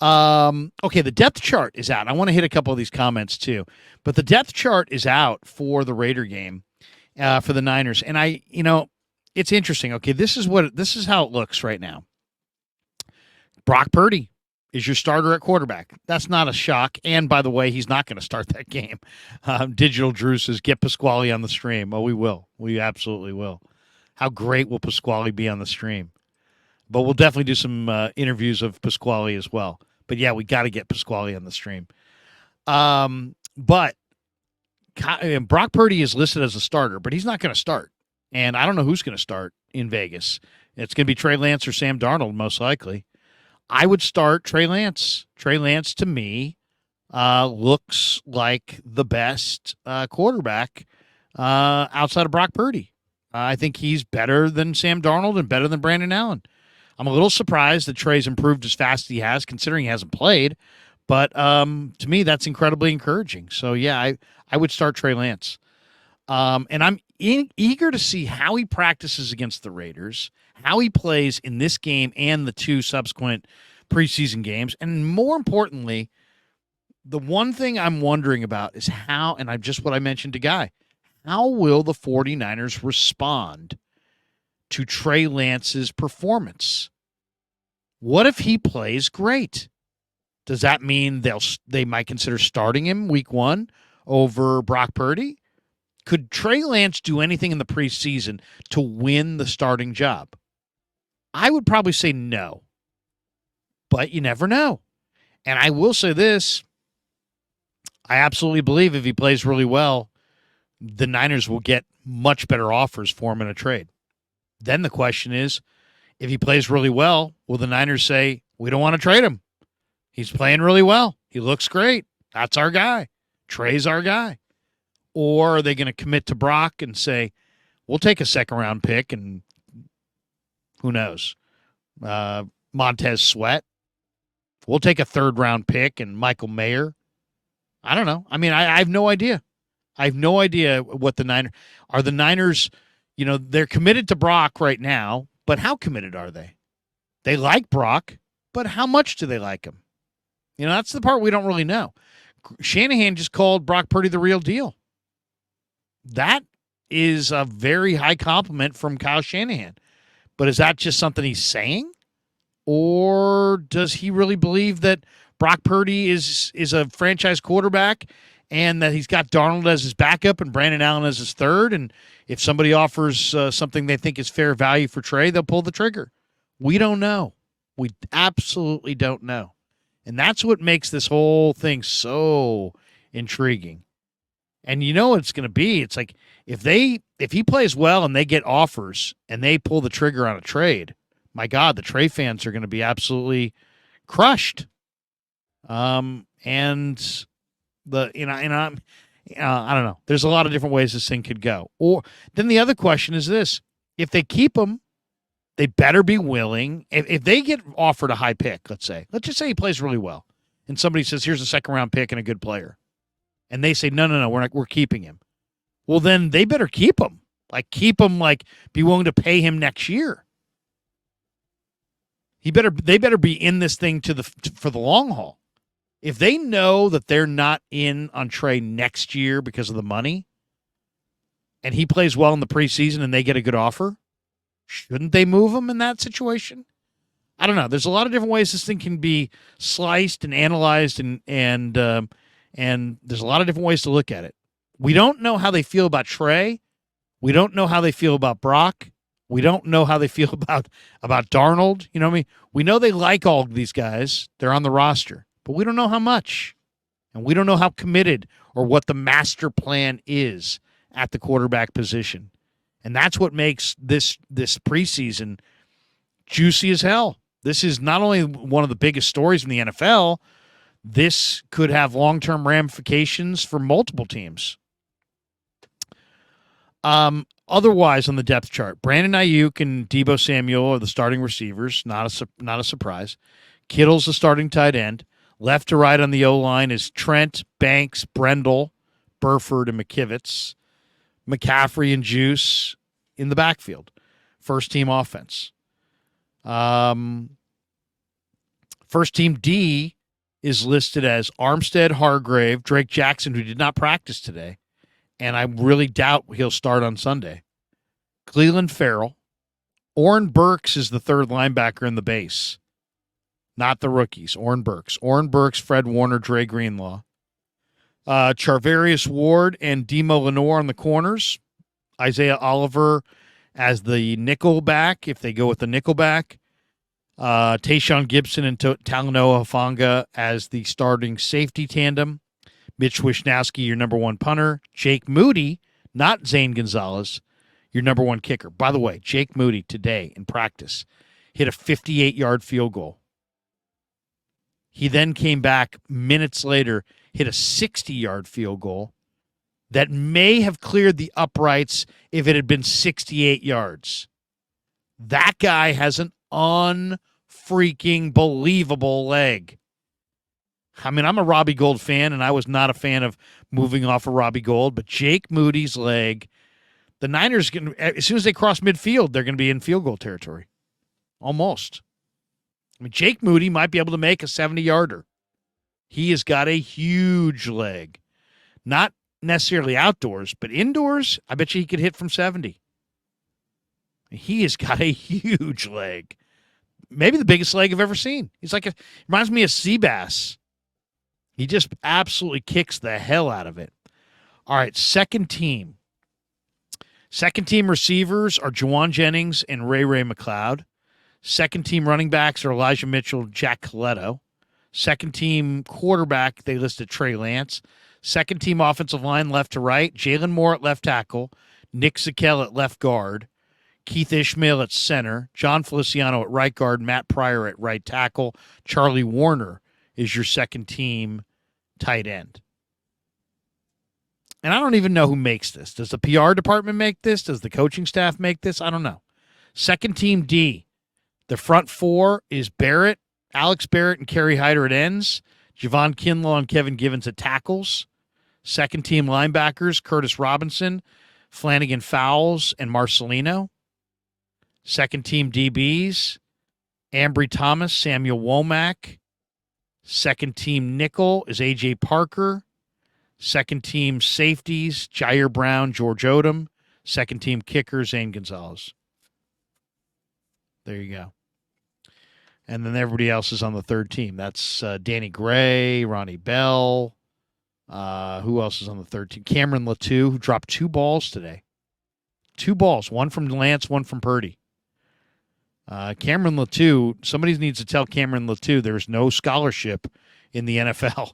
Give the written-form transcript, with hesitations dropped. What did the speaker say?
Okay, the depth chart is out. I want to hit a couple of these comments too, but the depth chart is out for the Raider game for the Niners, and it's interesting. Okay, this is how it looks right now. Brock Purdy is your starter at quarterback. That's not a shock. And by the way, he's not going to start that game. Digital Drew says, get Pasquale on the stream. Oh, we will. We absolutely will. How great will Pasquale be on the stream? But we'll definitely do some interviews of Pasquale as well. But yeah, we got to get Pasquale on the stream. But Brock Purdy is listed as a starter, but he's not going to start. And I don't know who's going to start in Vegas. It's going to be Trey Lance or Sam Darnold, most likely. I would start Trey Lance. Trey Lance, to me, looks like the best quarterback outside of Brock Purdy. I think he's better than Sam Darnold and better than Brandon Allen. I'm a little surprised that Trey's improved as fast as he has, considering he hasn't played. But to me, that's incredibly encouraging. So, yeah, I would start Trey Lance. And I'm eager to see how he practices against the Raiders, how he plays in this game and the two subsequent preseason games. And more importantly, the one thing I'm wondering about is how, and I'm just what I mentioned to Guy, how will the 49ers respond to Trey Lance's performance? What if he plays great? Does that mean they might consider starting him week one over Brock Purdy? Could Trey Lance do anything in the preseason to win the starting job? I would probably say no, but you never know. And I will say this, I absolutely believe if he plays really well, the Niners will get much better offers for him in a trade. Then the question is, if he plays really well, will the Niners say, we don't want to trade him? He's playing really well. He looks great. That's our guy. Trey's our guy. Or are they going to commit to Brock and say, we'll take a second-round pick and who knows, Montez Sweat. We'll take a third-round pick and Michael Mayer. I don't know. I mean, I have no idea. I have no idea what the Niners – are the Niners – they're committed to Brock right now, but how committed are they? They like Brock, but how much do they like him? That's the part we don't really know. Shanahan just called Brock Purdy the real deal. That is a very high compliment from Kyle Shanahan. But is that just something he's saying? Or does he really believe that Brock Purdy is a franchise quarterback and that he's got Darnold as his backup and Brandon Allen as his third? And if somebody offers something they think is fair value for Trey, they'll pull the trigger. We don't know. We absolutely don't know. And that's what makes this whole thing so intriguing. And you know what it's going to be? It's like if he plays well and they get offers and they pull the trigger on a trade, my God, the Trey fans are going to be absolutely crushed. I don't know. There's a lot of different ways this thing could go. Or then the other question is this: if they keep him, they better be willing. If they get offered a high pick, let's just say he plays really well, and somebody says, "Here's a second-round pick and a good player," and they say, "No, we're keeping him." Well, then they better keep him. Be willing to pay him next year. They better be in this thing for the long haul. If they know that they're not in on Trey next year because of the money, and he plays well in the preseason and they get a good offer, shouldn't they move him in that situation? I don't know. There's a lot of different ways this thing can be sliced and analyzed, and there's a lot of different ways to look at it. We don't know how they feel about Trey. We don't know how they feel about Brock. We don't know how they feel about Darnold. You know what I mean? We know they like all of these guys. They're on the roster. But we don't know how much. And we don't know how committed or what the master plan is at the quarterback position. And that's what makes this preseason juicy as hell. This is not only one of the biggest stories in the NFL, this could have long-term ramifications for multiple teams. Otherwise, on the depth chart, Brandon Ayuk and Deebo Samuel are the starting receivers. Not a surprise. Kittle's the starting tight end. Left to right on the O-line is Trent, Banks, Brendel, Burford, and McKivitz. McCaffrey and Juice in the backfield. First-team offense. First team D is listed as Armstead, Hargrave, Drake Jackson, who did not practice today, and I really doubt he'll start on Sunday. Cleveland Farrell. Oren Burks is the third linebacker in the base. Not the rookies, Oren Burks. Oren Burks, Fred Warner, Dre Greenlaw. Charvarius Ward and Demo Lenore on the corners. Isaiah Oliver as the nickel back, if they go with the nickel back. Tayshaun Gibson and Talanoa Hufanga as the starting safety tandem. Mitch Wishnowsky, your number one punter. Jake Moody, not Zane Gonzalez, your number one kicker. By the way, Jake Moody today in practice hit a 58-yard field goal. He then came back minutes later, hit a 60-yard field goal that may have cleared the uprights if it had been 68 yards. That guy has an unfreaking believable leg. I mean, I'm a Robbie Gould fan, and I was not a fan of moving off of Robbie Gould, but Jake Moody's leg, the Niners, as soon as they cross midfield, they're going to be in field goal territory. Almost. I mean, Jake Moody might be able to make a 70-yarder. He has got a huge leg. Not necessarily outdoors, but indoors, I bet you he could hit from 70. He has got a huge leg. Maybe the biggest leg I've ever seen. He's like reminds me of Seabass. He just absolutely kicks the hell out of it. All right, second team. Second team receivers are Juwan Jennings and Ray McLeod. Second team running backs are Elijah Mitchell, Jack Coletto. Second team quarterback, they listed Trey Lance. Second team offensive line left to right, Jalen Moore at left tackle, Nick Zakel at left guard, Keith Ishmael at center, John Feliciano at right guard, Matt Pryor at right tackle, Charlie Warner is your second team tight end. And I don't even know who makes this. Does the PR department make this? Does the coaching staff make this? I don't know. Second team D. The front four is Barrett, Alex Barrett, and Kerry Hyder at ends. Javon Kinlaw and Kevin Givens at tackles. Second team linebackers, Curtis Robinson, Flanagan Fowles, and Marcelino. Second team DBs, Ambry Thomas, Samuel Womack. Second team nickel is A.J. Parker. Second team safeties, Jair Brown, George Odom. Second team kicker, Zane Gonzalez. There you go. And then everybody else is on the third team. That's Danny Gray, Ronnie Bell. Who else is on the third team? Cameron Latou, who dropped 2 balls today. 2 balls, one from Lance, one from Purdy. Cameron Latou, somebody needs to tell Cameron Latou there's no scholarship in the NFL.